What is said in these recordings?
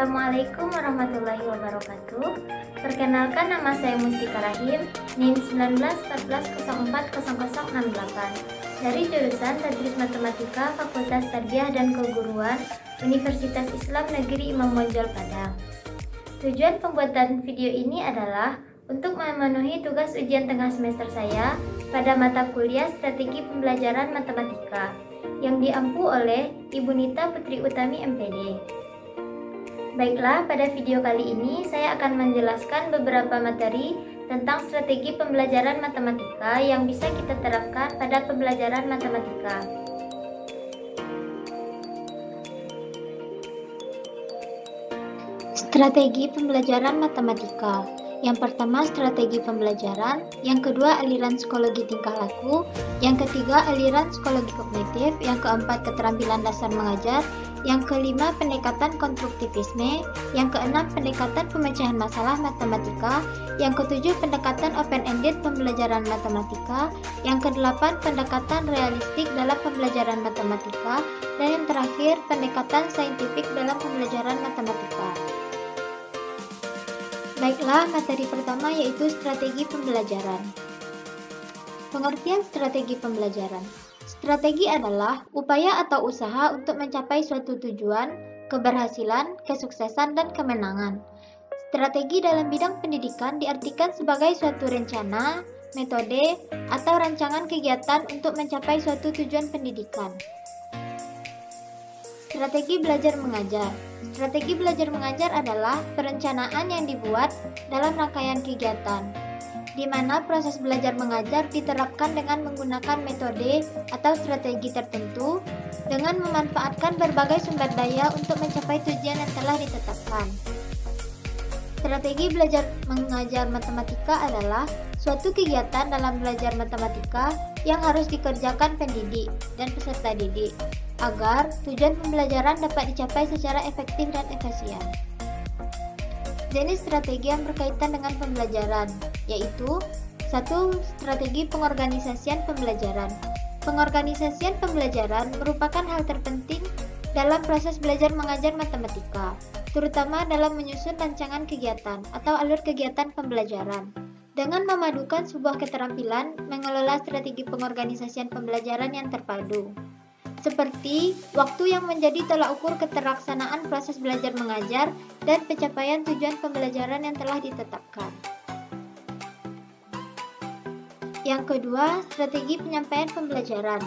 Assalamualaikum warahmatullahi wabarakatuh. Perkenalkan, nama saya Mustika Rahim, NIM 1914040068 dari jurusan Tadris Matematika Fakultas Tarbiyah dan Keguruan Universitas Islam Negeri Imam Bonjol Padang. Tujuan pembuatan video ini adalah untuk memenuhi tugas ujian tengah semester saya pada mata kuliah Strategi Pembelajaran Matematika yang diampu oleh Ibu Nita Putri Utami MPD. Baiklah, pada video kali ini saya akan menjelaskan beberapa materi tentang strategi pembelajaran matematika yang bisa kita terapkan pada pembelajaran matematika. Strategi pembelajaran matematika. Yang pertama, strategi pembelajaran. Yang kedua, aliran psikologi tingkah laku. Yang ketiga, aliran psikologi kognitif. Yang keempat, keterampilan dasar mengajar. Yang kelima, pendekatan konstruktivisme. Yang keenam, pendekatan pemecahan masalah matematika. Yang ketujuh, pendekatan open-ended pembelajaran matematika. Yang kedelapan, pendekatan realistik dalam pembelajaran matematika. Dan yang terakhir, pendekatan saintifik dalam pembelajaran matematika. Baiklah, materi pertama yaitu strategi pembelajaran. Pengertian strategi pembelajaran. Strategi adalah upaya atau usaha untuk mencapai suatu tujuan, keberhasilan, kesuksesan, dan kemenangan. Strategi dalam bidang pendidikan diartikan sebagai suatu rencana, metode, atau rancangan kegiatan untuk mencapai suatu tujuan pendidikan. Strategi belajar mengajar. Strategi belajar mengajar adalah perencanaan yang dibuat dalam rangkaian kegiatan, di mana proses belajar mengajar diterapkan dengan menggunakan metode atau strategi tertentu dengan memanfaatkan berbagai sumber daya untuk mencapai tujuan yang telah ditetapkan. Strategi belajar mengajar matematika adalah suatu kegiatan dalam belajar matematika yang harus dikerjakan pendidik dan peserta didik agar tujuan pembelajaran dapat dicapai secara efektif dan efisien. Jenis strategi yang berkaitan dengan pembelajaran yaitu 1. Strategi pengorganisasian pembelajaran. Pengorganisasian pembelajaran merupakan hal terpenting dalam proses belajar mengajar matematika, terutama dalam menyusun rancangan kegiatan atau alur kegiatan pembelajaran. Dengan memadukan sebuah keterampilan mengelola strategi pengorganisasian pembelajaran yang terpadu, seperti waktu yang menjadi tolak ukur keterlaksanaan proses belajar mengajar dan pencapaian tujuan pembelajaran yang telah ditetapkan. Yang kedua, strategi penyampaian pembelajaran.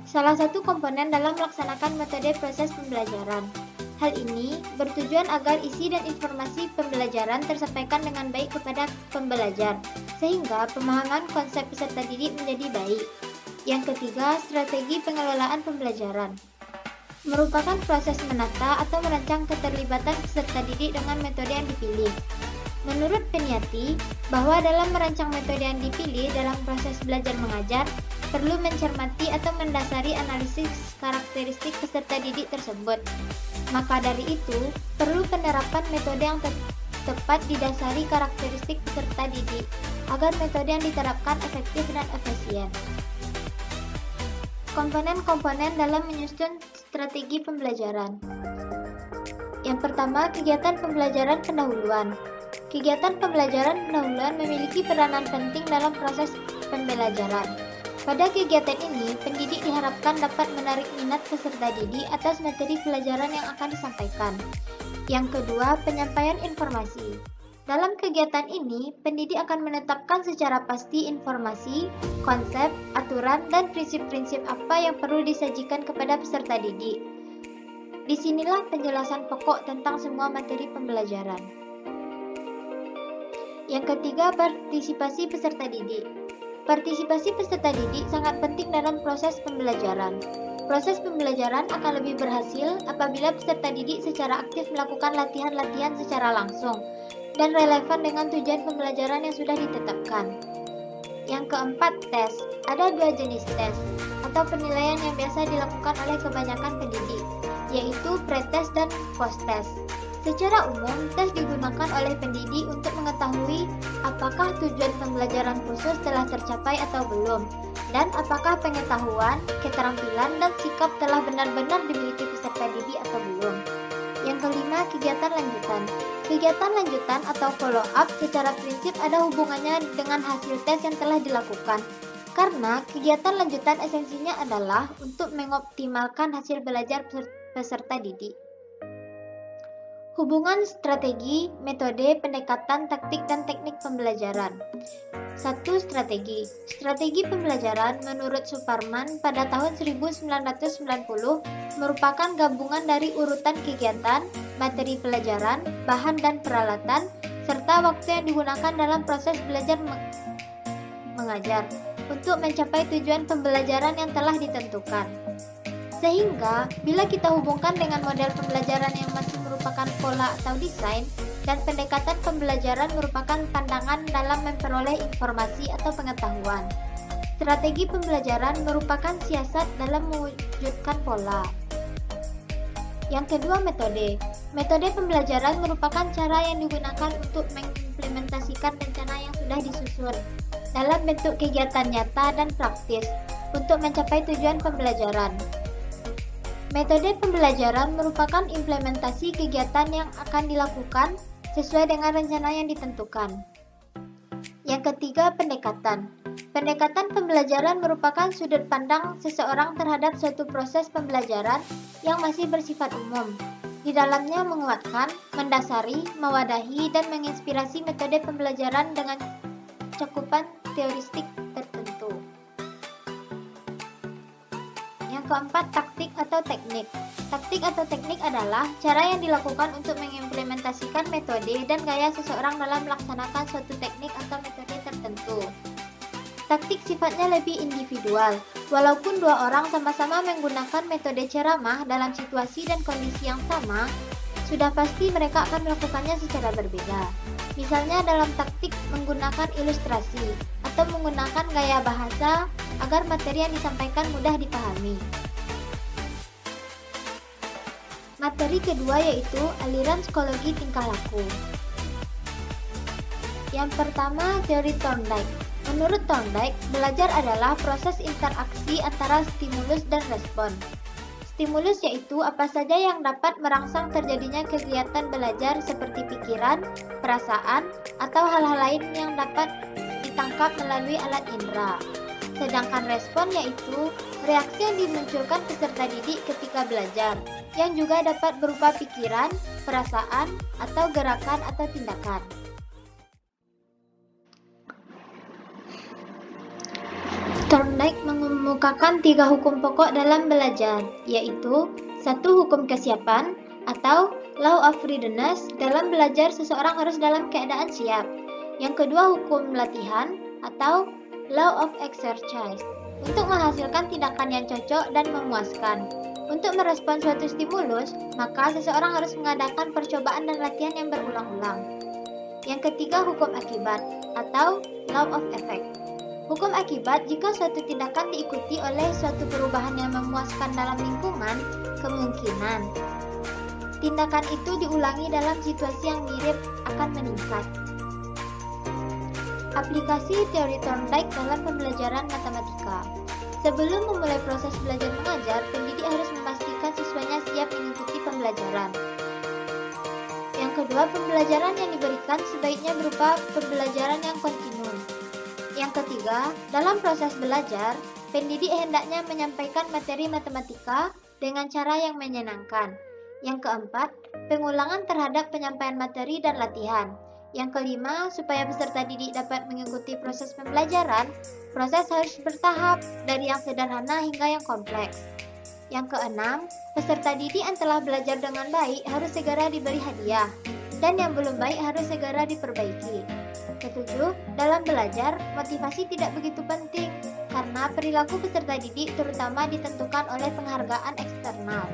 Salah satu komponen dalam melaksanakan metode proses pembelajaran. Hal ini bertujuan agar isi dan informasi pembelajaran tersampaikan dengan baik kepada pembelajar, sehingga pemahaman konsep peserta didik menjadi baik. Yang ketiga, strategi pengelolaan pembelajaran. Merupakan proses menata atau merancang keterlibatan peserta didik dengan metode yang dipilih. Menurut Peniati, bahwa dalam merancang metode yang dipilih dalam proses belajar mengajar, perlu mencermati atau mendasari analisis karakteristik peserta didik tersebut. Maka dari itu, perlu penerapan metode yang tepat didasari karakteristik peserta didik, agar metode yang diterapkan efektif dan efisien. Komponen-komponen dalam menyusun strategi pembelajaran. Yang pertama, kegiatan pembelajaran pendahuluan. Kegiatan pembelajaran pendahuluan memiliki peranan penting dalam proses pembelajaran. Pada kegiatan ini, pendidik diharapkan dapat menarik minat peserta didik atas materi pelajaran yang akan disampaikan. Yang kedua, penyampaian informasi. Dalam kegiatan ini, pendidik akan menetapkan secara pasti informasi, konsep, aturan, dan prinsip-prinsip apa yang perlu disajikan kepada peserta didik. Disinilah penjelasan pokok tentang semua materi pembelajaran. Yang ketiga, partisipasi peserta didik. Partisipasi peserta didik sangat penting dalam proses pembelajaran. Proses pembelajaran akan lebih berhasil apabila peserta didik secara aktif melakukan latihan-latihan secara langsung dan relevan dengan tujuan pembelajaran yang sudah ditetapkan. Yang keempat, tes. Ada dua jenis tes atau penilaian yang biasa dilakukan oleh kebanyakan pendidik, yaitu pre-tes dan post-tes. Secara umum, tes digunakan oleh pendidik untuk mengetahui apakah tujuan pembelajaran khusus telah tercapai atau belum, dan apakah pengetahuan, keterampilan, dan sikap telah benar-benar dimiliki peserta didik atau belum. Yang kelima, kegiatan lanjutan. Kegiatan lanjutan atau follow up secara prinsip ada hubungannya dengan hasil tes yang telah dilakukan. Karena kegiatan lanjutan esensinya adalah untuk mengoptimalkan hasil belajar peserta didik. Hubungan strategi, metode, pendekatan, taktik, dan teknik pembelajaran. 1. Strategi. Strategi pembelajaran menurut Suparman pada tahun 1990 merupakan gabungan dari urutan kegiatan, materi pelajaran, bahan dan peralatan, serta waktu yang digunakan dalam proses belajar mengajar untuk mencapai tujuan pembelajaran yang telah ditentukan. Sehingga, bila kita hubungkan dengan model pembelajaran yang masih merupakan pola atau desain, dan pendekatan pembelajaran merupakan pandangan dalam memperoleh informasi atau pengetahuan. Strategi pembelajaran merupakan siasat dalam mewujudkan pola. Yang kedua, metode. Metode pembelajaran merupakan cara yang digunakan untuk mengimplementasikan rencana yang sudah disusun dalam bentuk kegiatan nyata dan praktis untuk mencapai tujuan pembelajaran. Metode pembelajaran merupakan implementasi kegiatan yang akan dilakukan sesuai dengan rencana yang ditentukan. Yang ketiga, pendekatan. Pendekatan pembelajaran merupakan sudut pandang seseorang terhadap suatu proses pembelajaran yang masih bersifat umum. Di dalamnya menguatkan, mendasari, mewadahi, dan menginspirasi metode pembelajaran dengan cakupan teoristik tertentu. Yang keempat, taktik atau teknik. Taktik atau teknik adalah cara yang dilakukan untuk mengimplementasikan metode dan gaya seseorang dalam melaksanakan suatu teknik atau metode tertentu. Taktik sifatnya lebih individual. Walaupun dua orang sama-sama menggunakan metode ceramah dalam situasi dan kondisi yang sama, sudah pasti mereka akan melakukannya secara berbeda. Misalnya dalam taktik menggunakan ilustrasi atau menggunakan gaya bahasa agar materi yang disampaikan mudah dipahami. Materi kedua yaitu aliran psikologi tingkah laku. Yang pertama, teori Thorndike. Menurut Thorndike, belajar adalah proses interaksi antara stimulus dan respon. Stimulus yaitu apa saja yang dapat merangsang terjadinya kegiatan belajar seperti pikiran, perasaan, atau hal-hal lain yang dapat ditangkap melalui alat indera. Sedangkan respon yaitu reaksi yang dimunculkan peserta didik ketika belajar, yang juga dapat berupa pikiran, perasaan, atau gerakan atau tindakan. Thorndike mengemukakan 3 hukum pokok dalam belajar, yaitu 1. Hukum kesiapan atau Law of Readiness. Dalam belajar, seseorang harus dalam keadaan siap. Yang kedua, hukum latihan atau Law of Exercise, untuk menghasilkan tindakan yang cocok dan memuaskan. Untuk merespon suatu stimulus, maka seseorang harus mengadakan percobaan dan latihan yang berulang-ulang. Yang ketiga, hukum akibat atau Law of Effect. Hukum akibat, jika suatu tindakan diikuti oleh suatu perubahan yang memuaskan dalam lingkungan, kemungkinan tindakan itu diulangi dalam situasi yang mirip akan meningkat. Aplikasi teori Thorndike dalam pembelajaran matematika. Sebelum memulai proses belajar mengajar, pendidik harus memastikan siswanya siap mengikuti pembelajaran. Yang kedua, pembelajaran yang diberikan sebaiknya berupa pembelajaran yang kontinu. Yang ketiga, dalam proses belajar, pendidik hendaknya menyampaikan materi matematika dengan cara yang menyenangkan. Yang keempat, pengulangan terhadap penyampaian materi dan latihan. Yang kelima, supaya peserta didik dapat mengikuti proses pembelajaran, proses harus bertahap dari yang sederhana hingga yang kompleks. Yang keenam, peserta didik yang telah belajar dengan baik harus segera diberi hadiah, dan yang belum baik harus segera diperbaiki. Ketujuh, dalam belajar, motivasi tidak begitu penting, karena perilaku peserta didik terutama ditentukan oleh penghargaan eksternal.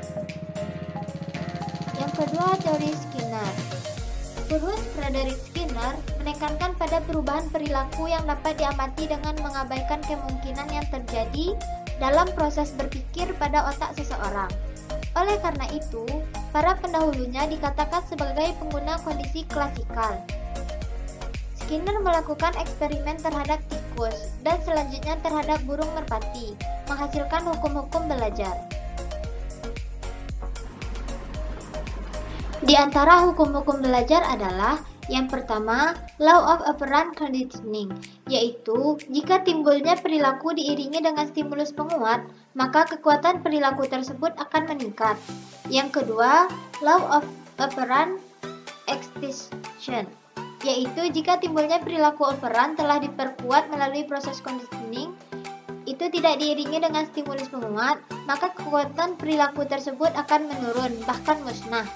Yang kedua, teori Skinner. Guru Frederick Skinner menekankan pada perubahan perilaku yang dapat diamati dengan mengabaikan kemungkinan yang terjadi dalam proses berpikir pada otak seseorang. Oleh karena itu, para pendahulunya dikatakan sebagai pengguna kondisi klasikal. Skinner melakukan eksperimen terhadap tikus dan selanjutnya terhadap burung merpati, menghasilkan hukum-hukum belajar. Di antara hukum-hukum belajar adalah yang pertama, law of operant conditioning, yaitu jika timbulnya perilaku diiringi dengan stimulus penguat, maka kekuatan perilaku tersebut akan meningkat. Yang kedua, law of operant extinction, yaitu jika timbulnya perilaku operan telah diperkuat melalui proses conditioning, itu tidak diiringi dengan stimulus penguat, maka kekuatan perilaku tersebut akan menurun, bahkan musnah.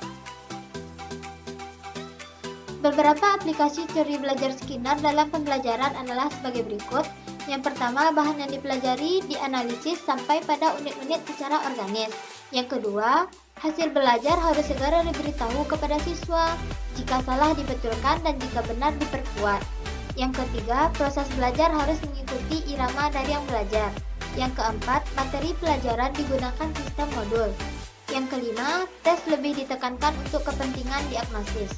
Beberapa aplikasi teori belajar Skinner dalam pembelajaran adalah sebagai berikut. Yang pertama, bahan yang dipelajari dianalisis sampai pada unit-unit secara organis. Yang kedua, hasil belajar harus segera diberitahu kepada siswa. Jika salah dibetulkan dan jika benar diperkuat. Yang ketiga, proses belajar harus mengikuti irama dari yang belajar. Yang keempat, materi pelajaran digunakan sistem modul. Yang kelima, tes lebih ditekankan untuk kepentingan diagnosis.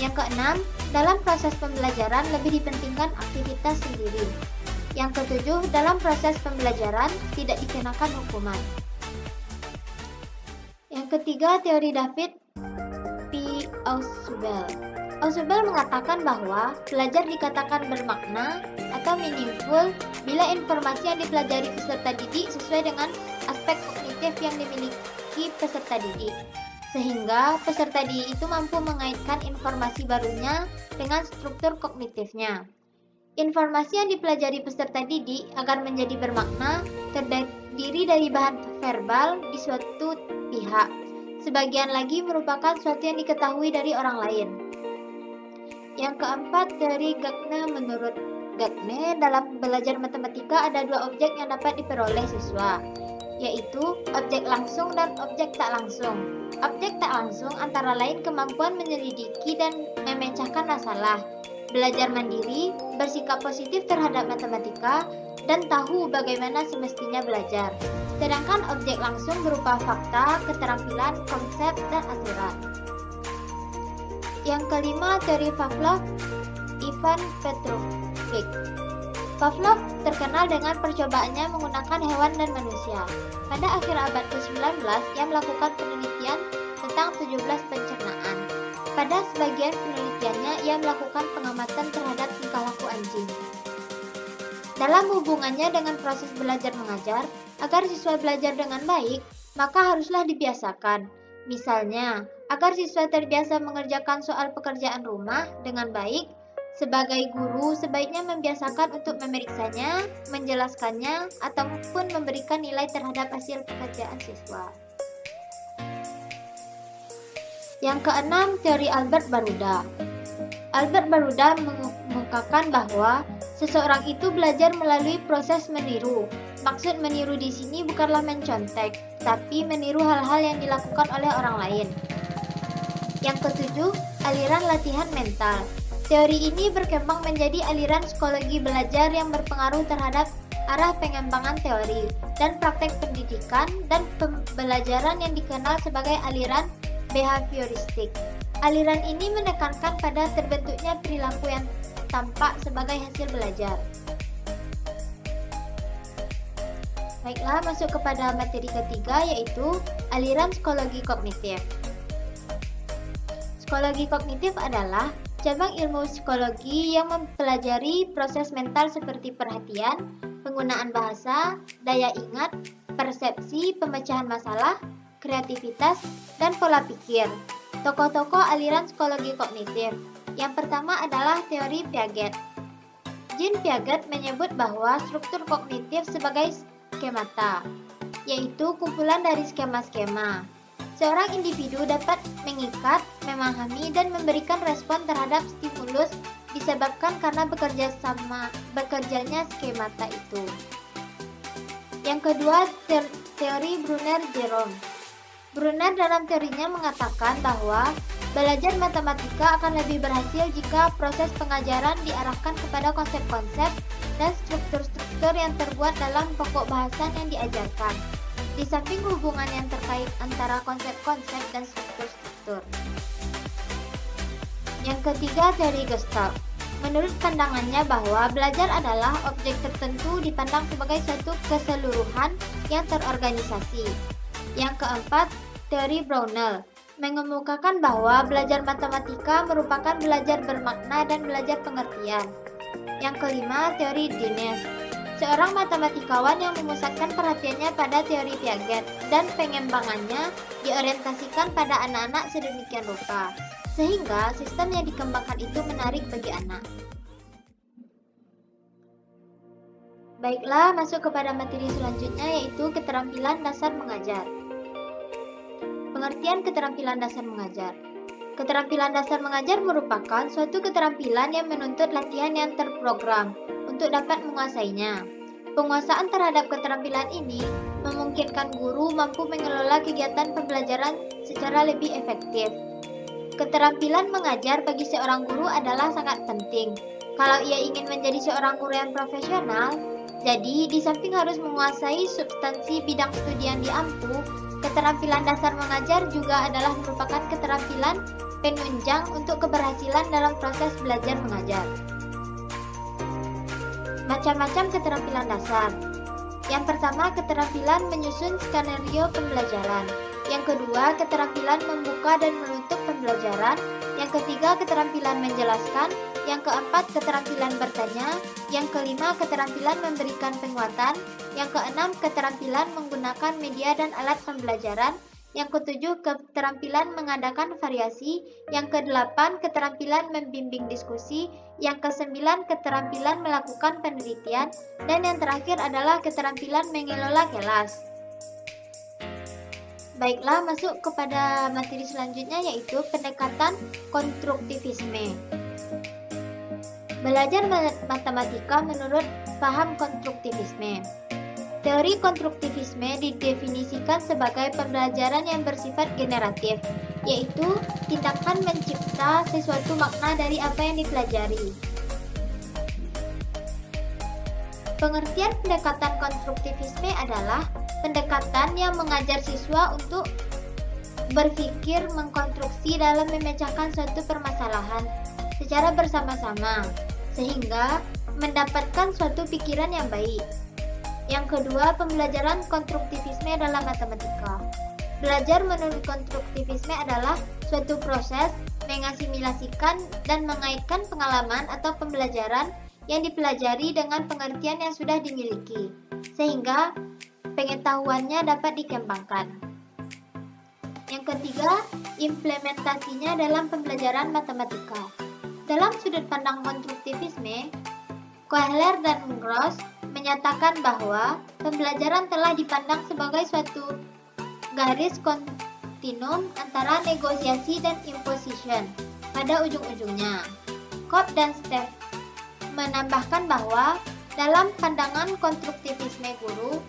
Yang keenam, dalam proses pembelajaran lebih dipentingkan aktivitas sendiri. Yang ketujuh, dalam proses pembelajaran tidak dikenakan hukuman. Yang ketiga, teori David P. Ausubel. Ausubel mengatakan bahwa belajar dikatakan bermakna atau meaningful bila informasi yang dipelajari peserta didik sesuai dengan aspek kognitif yang dimiliki peserta didik. Sehingga peserta didik itu mampu mengaitkan informasi barunya dengan struktur kognitifnya. Informasi yang dipelajari peserta didik agar menjadi bermakna terdiri dari bahan verbal di suatu pihak. Sebagian lagi merupakan sesuatu yang diketahui dari orang lain. Yang keempat, teori Gagne. Menurut Gagne, dalam belajar matematika ada dua objek yang dapat diperoleh siswa, yaitu objek langsung dan objek tak langsung. Objek tak langsung antara lain kemampuan menyelidiki dan memecahkan masalah, belajar mandiri, bersikap positif terhadap matematika, dan tahu bagaimana semestinya belajar. Sedangkan objek langsung berupa fakta, keterampilan, konsep, dan aturan. Yang kelima, teori Pavlov, Ivan Petrovich. Pavlov terkenal dengan percobaannya menggunakan hewan dan manusia. Pada akhir abad ke-19, ia melakukan penelitian tentang 17 pencernaan. Pada sebagian penelitiannya, ia melakukan pengamatan terhadap tingkah laku anjing. Dalam hubungannya dengan proses belajar mengajar, agar siswa belajar dengan baik, maka haruslah dibiasakan. Misalnya, agar siswa terbiasa mengerjakan soal pekerjaan rumah dengan baik, sebagai guru, sebaiknya membiasakan untuk memeriksanya, menjelaskannya, ataupun memberikan nilai terhadap hasil pekerjaan siswa. Yang keenam, teori Albert Baruda. Albert Baruda mengungkapkan bahwa seseorang itu belajar melalui proses meniru. Maksud meniru di sini bukanlah mencontek, tapi meniru hal-hal yang dilakukan oleh orang lain. Yang ketujuh, aliran latihan mental. Teori ini berkembang menjadi aliran psikologi belajar yang berpengaruh terhadap arah pengembangan teori dan praktek pendidikan dan pembelajaran yang dikenal sebagai aliran behavioristik. Aliran ini menekankan pada terbentuknya perilaku yang tampak sebagai hasil belajar. Baiklah, masuk kepada materi ketiga, yaitu aliran psikologi kognitif. Psikologi kognitif adalah cabang ilmu psikologi yang mempelajari proses mental seperti perhatian, penggunaan bahasa, daya ingat, persepsi, pemecahan masalah, kreativitas, dan pola pikir. Tokoh-tokoh aliran psikologi kognitif. Yang pertama adalah teori Piaget. Jean Piaget menyebut bahwa struktur kognitif sebagai skemata, yaitu kumpulan dari skema-skema. Seorang individu dapat mengikat, memahami, dan memberikan respon terhadap stimulus disebabkan karena bekerjanya skemata itu. Yang kedua, teori Brunner-Jerome. Brunner dalam teorinya mengatakan bahwa belajar matematika akan lebih berhasil jika proses pengajaran diarahkan kepada konsep-konsep dan struktur-struktur yang terbuat dalam pokok bahasan yang diajarkan, di samping hubungan yang terkait antara konsep-konsep dan struktur-struktur. Yang ketiga, teori Gestalt. Menurut pandangannya bahwa belajar adalah objek tertentu dipandang sebagai suatu keseluruhan yang terorganisasi. Yang keempat, teori Brownell. mengemukakan bahwa belajar matematika merupakan belajar bermakna dan belajar pengertian. Yang kelima, teori Dines. Seorang matematikawan yang memusatkan perhatiannya pada teori Piaget dan pengembangannya diorientasikan pada anak-anak sedemikian rupa, sehingga sistem yang dikembangkan itu menarik bagi anak. Baiklah, masuk kepada materi selanjutnya yaitu keterampilan dasar mengajar. Pengertian keterampilan dasar mengajar. Keterampilan dasar mengajar merupakan suatu keterampilan yang menuntut latihan yang terprogram untuk dapat menguasainya. Penguasaan terhadap keterampilan ini memungkinkan guru mampu mengelola kegiatan pembelajaran secara lebih efektif. Keterampilan mengajar bagi seorang guru adalah sangat penting. Kalau ia ingin menjadi seorang guru yang profesional, jadi di samping harus menguasai substansi bidang studi yang diampu, keterampilan dasar mengajar juga adalah merupakan keterampilan penunjang untuk keberhasilan dalam proses belajar mengajar. Macam-macam keterampilan dasar. Yang pertama, keterampilan menyusun skenario pembelajaran. Yang kedua, keterampilan membuka dan menutup pembelajaran. Yang ketiga, keterampilan menjelaskan. Yang keempat, keterampilan bertanya. Yang kelima, keterampilan memberikan penguatan. Yang keenam, keterampilan menggunakan media dan alat pembelajaran. Yang ketujuh, keterampilan mengadakan variasi. Yang kedelapan, keterampilan membimbing diskusi. Yang kesembilan, keterampilan melakukan penelitian. Dan yang terakhir adalah keterampilan mengelola kelas. Baiklah, masuk kepada materi selanjutnya yaitu pendekatan konstruktivisme. Belajar matematika menurut paham konstruktivisme. Teori konstruktivisme didefinisikan sebagai pembelajaran yang bersifat generatif, yaitu tindakan mencipta sesuatu makna dari apa yang dipelajari. Pengertian pendekatan konstruktivisme adalah pendekatan yang mengajar siswa untuk berpikir mengkonstruksi dalam memecahkan suatu permasalahan secara bersama-sama, sehingga mendapatkan suatu pikiran yang baik. Yang kedua, pembelajaran konstruktivisme dalam matematika. Belajar menurut konstruktivisme adalah suatu proses mengasimilasikan dan mengaitkan pengalaman atau pembelajaran yang dipelajari dengan pengertian yang sudah dimiliki, sehingga pengetahuannya dapat dikembangkan. Yang ketiga, implementasinya dalam pembelajaran matematika. Dalam sudut pandang konstruktivisme, Kohler dan Gross menyatakan bahwa pembelajaran telah dipandang sebagai suatu garis kontinum antara negosiasi dan imposition pada ujung-ujungnya. Kopp dan Steff menambahkan bahwa dalam pandangan konstruktivisme guru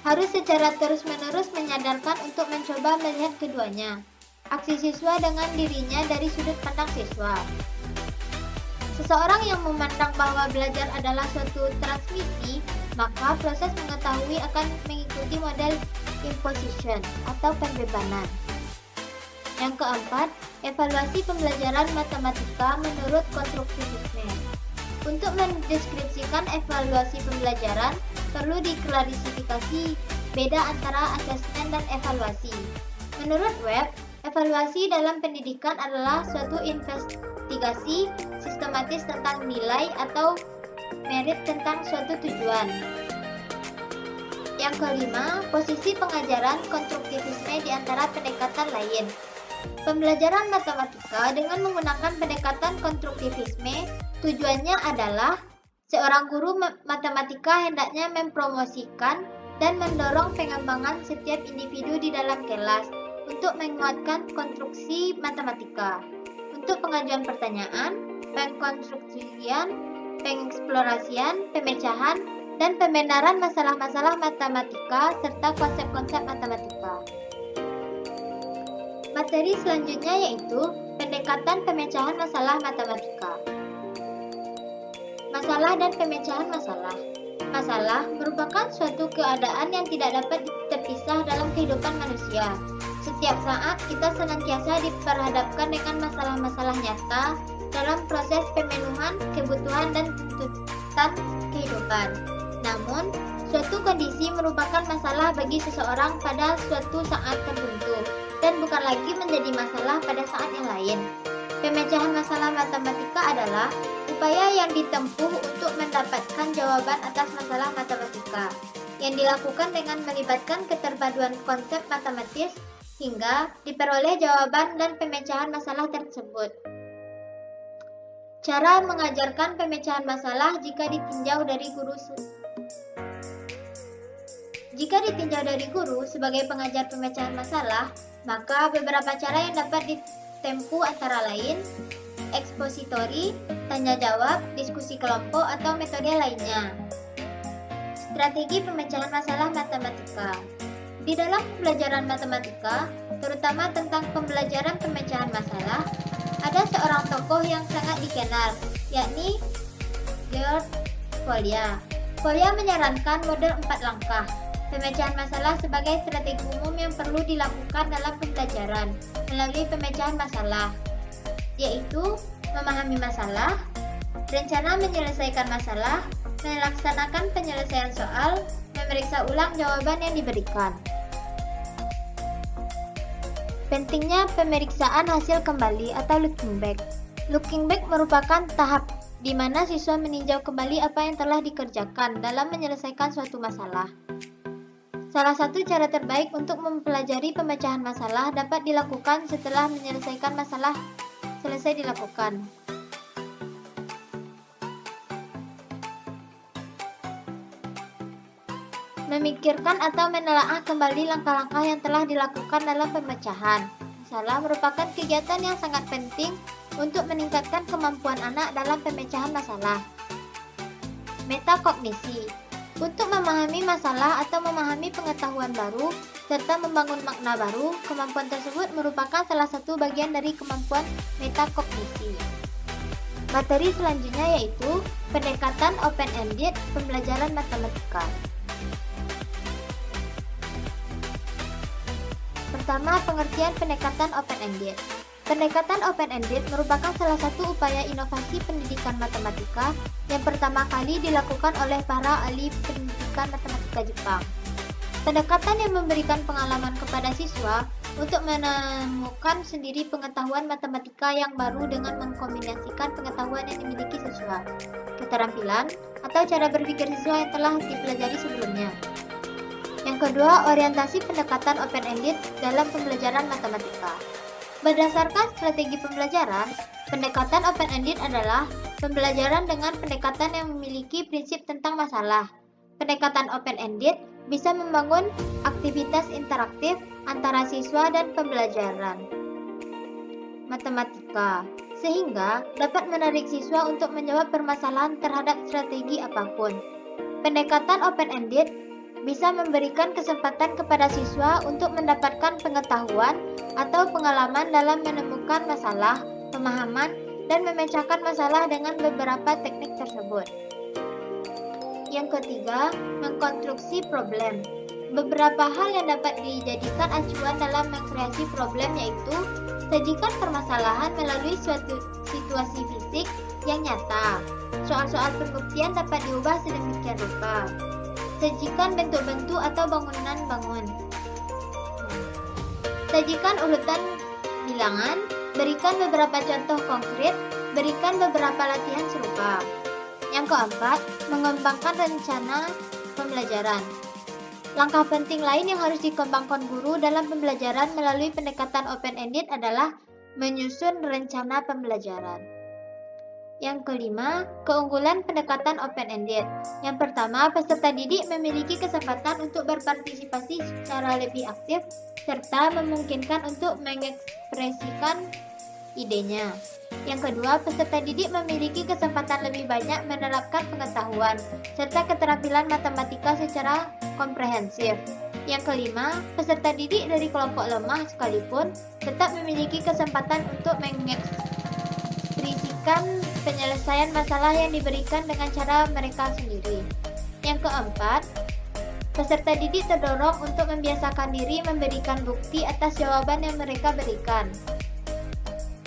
harus secara terus-menerus menyadarkan untuk mencoba melihat keduanya, aksi siswa dengan dirinya dari sudut pandang siswa. Seseorang yang memandang bahwa belajar adalah suatu transmisi, maka proses mengetahui akan mengikuti model imposition atau pembebanan. Yang keempat, evaluasi pembelajaran matematika menurut konstruktivisme. Untuk mendeskripsikan evaluasi pembelajaran, perlu diklarifikasi beda antara asesmen dan evaluasi. Menurut Webb, evaluasi dalam pendidikan adalah suatu investigasi sistematis tentang nilai atau merit tentang suatu tujuan. Yang kelima, posisi pengajaran konstruktivisme di antara pendekatan lain. Pembelajaran matematika dengan menggunakan pendekatan konstruktivisme tujuannya adalah seorang guru matematika hendaknya mempromosikan dan mendorong pengembangan setiap individu di dalam kelas untuk menguatkan konstruksi matematika, untuk pengajuan pertanyaan, pengkonstruksian, pengeksplorasian, pemecahan, dan pembenaran masalah-masalah matematika serta konsep-konsep matematika. Materi selanjutnya yaitu pendekatan pemecahan masalah matematika. Masalah dan pemecahan masalah. Masalah merupakan suatu keadaan yang tidak dapat terpisah dalam kehidupan manusia. Setiap saat kita senantiasa diperhadapkan dengan masalah-masalah nyata dalam proses pemenuhan kebutuhan dan tuntutan kehidupan. Namun, suatu kondisi merupakan masalah bagi seseorang pada suatu saat tertentu dan bukan lagi menjadi masalah pada saat yang lain. Pemecahan masalah matematika adalah upaya yang ditempuh untuk mendapatkan jawaban atas masalah matematika, yang dilakukan dengan melibatkan keterpaduan konsep matematis hingga diperoleh jawaban dan pemecahan masalah tersebut. Cara mengajarkan pemecahan masalah jika ditinjau dari guru sebagai pengajar pemecahan masalah, maka beberapa cara yang dapat ditempuh antara lain ekspositori, tanya jawab, diskusi kelompok, atau metode lainnya. Strategi pemecahan masalah matematika. Di dalam pembelajaran matematika, terutama tentang pembelajaran pemecahan masalah, ada seorang tokoh yang sangat dikenal, yakni George Follia. Follia menyarankan model 4 langkah pemecahan masalah sebagai strategi umum yang perlu dilakukan dalam pembelajaran melalui pemecahan masalah, yaitu memahami masalah, rencana menyelesaikan masalah, melaksanakan penyelesaian soal, memeriksa ulang jawaban yang diberikan. Pentingnya pemeriksaan hasil kembali atau looking back. Looking back merupakan tahap di mana siswa meninjau kembali apa yang telah dikerjakan dalam menyelesaikan suatu masalah. Salah satu cara terbaik untuk mempelajari pemecahan masalah dapat dilakukan setelah menyelesaikan masalah selesai dilakukan. Memikirkan atau menelaah kembali langkah-langkah yang telah dilakukan dalam pemecahan masalah merupakan kegiatan yang sangat penting untuk meningkatkan kemampuan anak dalam pemecahan masalah. Metakognisi. Untuk memahami masalah atau memahami pengetahuan baru serta membangun makna baru, kemampuan tersebut merupakan salah satu bagian dari kemampuan metakognisi. Materi selanjutnya yaitu pendekatan open-ended pembelajaran matematika. Pertama, pengertian pendekatan open-ended. Pendekatan open-ended merupakan salah satu upaya inovasi pendidikan matematika yang pertama kali dilakukan oleh para ahli pendidikan matematika Jepang. Pendekatan yang memberikan pengalaman kepada siswa untuk menemukan sendiri pengetahuan matematika yang baru dengan mengkombinasikan pengetahuan yang dimiliki siswa, keterampilan, atau cara berpikir siswa yang telah dipelajari sebelumnya. Yang kedua, orientasi pendekatan open-ended dalam pembelajaran matematika. Berdasarkan strategi pembelajaran, pendekatan open-ended adalah pembelajaran dengan pendekatan yang memiliki prinsip tentang masalah. Pendekatan open-ended bisa membangun aktivitas interaktif antara siswa dan pembelajaran matematika, sehingga dapat menarik siswa untuk menjawab permasalahan terhadap strategi apapun. Pendekatan open-ended bisa memberikan kesempatan kepada siswa untuk mendapatkan pengetahuan atau pengalaman dalam menemukan masalah, pemahaman, dan memecahkan masalah dengan beberapa teknik tersebut. Yang ketiga, mengkonstruksi problem. Beberapa hal yang dapat dijadikan acuan dalam mengkreasi problem yaitu sajikan permasalahan melalui suatu situasi fisik yang nyata. Soal-soal pembuktian dapat diubah sedemikian rupa. Sajikan bentuk-bentuk atau bangunan-bangun. Sajikan urutan bilangan, berikan beberapa contoh konkret, berikan beberapa latihan serupa. Yang keempat, mengembangkan rencana pembelajaran. Langkah penting lain yang harus dikembangkan guru dalam pembelajaran melalui pendekatan open-ended adalah menyusun rencana pembelajaran. Yang kelima, keunggulan pendekatan open-ended. Yang pertama, peserta didik memiliki kesempatan untuk berpartisipasi secara lebih aktif serta memungkinkan untuk mengekspresikan idenya. Yang kedua, peserta didik memiliki kesempatan lebih banyak menerapkan pengetahuan serta keterampilan matematika secara komprehensif. Yang kelima, peserta didik dari kelompok lemah sekalipun tetap memiliki kesempatan untuk mengekspresikan penyelesaian masalah yang diberikan dengan cara mereka sendiri. Yang keempat, peserta didik terdorong untuk membiasakan diri memberikan bukti atas jawaban yang mereka berikan.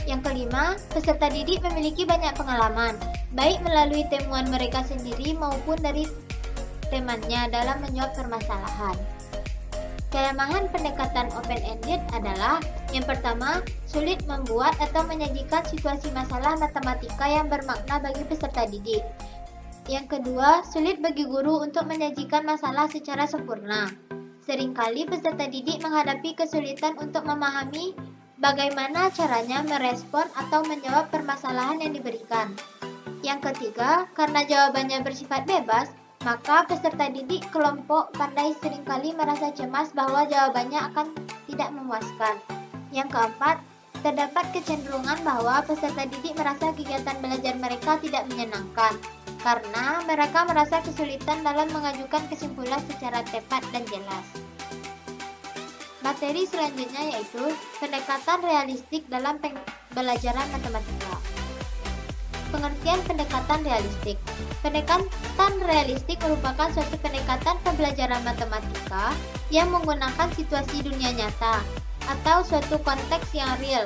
Yang kelima, peserta didik memiliki banyak pengalaman, baik melalui temuan mereka sendiri maupun dari temannya dalam menjawab permasalahan. Kelemahan pendekatan open-ended adalah yang pertama, sulit membuat atau menyajikan situasi masalah matematika yang bermakna bagi peserta didik. Yang kedua, sulit bagi guru untuk menyajikan masalah secara sempurna. Seringkali peserta didik menghadapi kesulitan untuk memahami bagaimana caranya merespon atau menjawab permasalahan yang diberikan. Yang ketiga, karena jawabannya bersifat bebas, maka peserta didik kelompok pandai seringkali merasa cemas bahwa jawabannya akan tidak memuaskan. Yang keempat, terdapat kecenderungan bahwa peserta didik merasa kegiatan belajar mereka tidak menyenangkan, karena mereka merasa kesulitan dalam mengajukan kesimpulan secara tepat dan jelas. Materi selanjutnya yaitu pendekatan realistik dalam pembelajaran matematika. Pengertian pendekatan realistik. Pendekatan realistik merupakan suatu pendekatan pembelajaran matematika yang menggunakan situasi dunia nyata atau suatu konteks yang real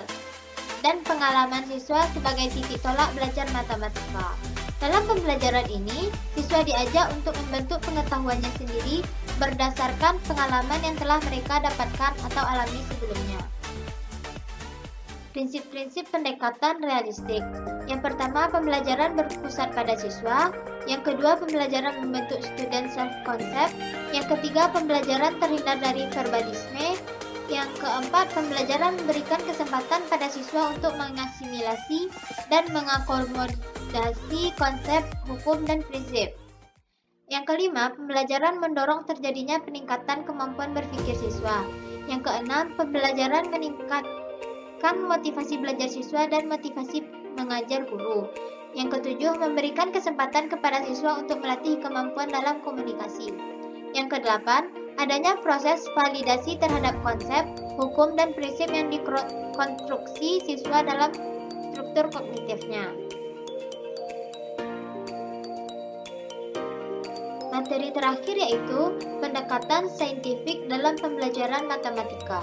dan pengalaman siswa sebagai titik tolak belajar matematika. Dalam pembelajaran ini, siswa diajak untuk membentuk pengetahuannya sendiri berdasarkan pengalaman yang telah mereka dapatkan atau alami sebelumnya. Prinsip-prinsip pendekatan realistik. Yang pertama, pembelajaran berpusat pada siswa. Yang kedua, pembelajaran membentuk student self-concept. Yang ketiga, pembelajaran terhindar dari verbalisme. Yang keempat, pembelajaran memberikan kesempatan pada siswa untuk mengasimilasi dan mengakomodasi konsep, hukum, dan prinsip. Yang kelima, pembelajaran mendorong terjadinya peningkatan kemampuan berpikir siswa. Yang keenam, pembelajaran meningkatkan motivasi belajar siswa dan motivasi mengajar guru. Yang ketujuh, memberikan kesempatan kepada siswa untuk melatih kemampuan dalam komunikasi. Yang kedelapan, adanya proses validasi terhadap konsep, hukum, dan prinsip yang dikonstruksi siswa dalam struktur kognitifnya. Materi terakhir yaitu pendekatan saintifik dalam pembelajaran matematika.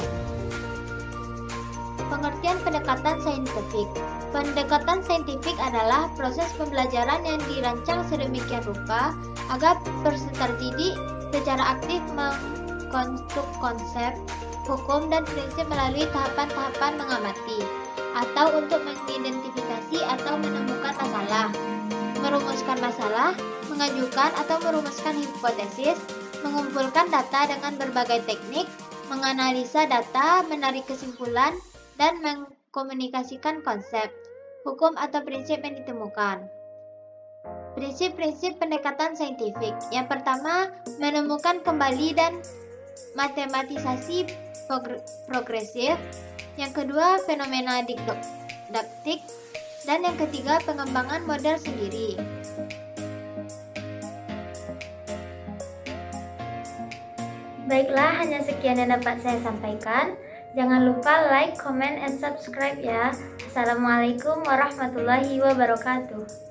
Pengertian pendekatan saintifik. Pendekatan saintifik adalah proses pembelajaran yang dirancang sedemikian rupa agar peserta didik secara aktif mengkonstruk konsep, hukum, dan prinsip melalui tahapan-tahapan mengamati, atau untuk mengidentifikasi atau menemukan masalah, merumuskan masalah, mengajukan atau merumuskan hipotesis, mengumpulkan data dengan berbagai teknik, menganalisa data, menarik kesimpulan, dan mengkomunikasikan konsep, hukum atau prinsip yang ditemukan. Prinsip-prinsip pendekatan saintifik. Yang pertama, menemukan kembali dan matematisasi progresif. Yang kedua, fenomena didaktik. Dan yang ketiga, pengembangan model sendiri. Baiklah, hanya sekian yang dapat saya sampaikan. Jangan lupa like, comment, and subscribe ya. Assalamualaikum warahmatullahi wabarakatuh.